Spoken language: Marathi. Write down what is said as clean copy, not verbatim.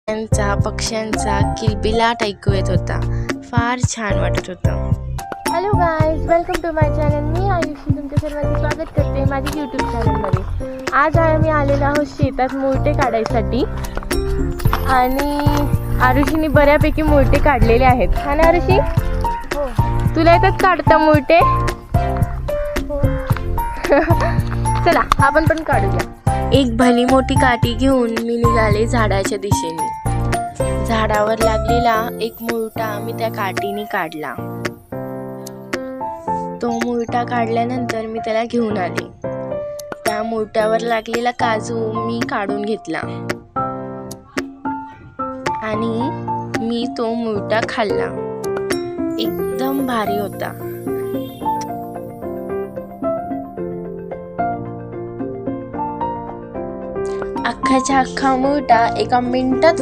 त्यांचा पक्ष्यांचा किलबिलाट ऐकू येत होता. फार छान वाटत होतं. Hello guys, welcome to my channel. मी आयुषी तुमच्या सर्वांचे स्वागत करते माझ्या यूट्यूब चॅनलमध्ये. आज आम्ही आलेलो आहोत शेतात मुरटे काढायसाठी आणि आरुषीने बऱ्यापैकी मुरटे काढलेले आहेत. हा ना आरुषी? हो. तुला येतात काढता मुरटे? हो. चला आपण पण काढूया. एक भली मोठी काठी घेऊन मी निघाले झाडाच्या दिशेने. झाडावर लागलेला एक मुरटा मी त्या काठीने काढला. तो मुरटा काढल्यानंतर मी त्याला घेऊन आले. त्या मुरट्यावर लागलेला काजू मी काढून घेतला आणि मी तो मुरटा खाल्ला. एकदम भारी होता. अख्खाच्या अख्खा मुरटा एका मिनिटात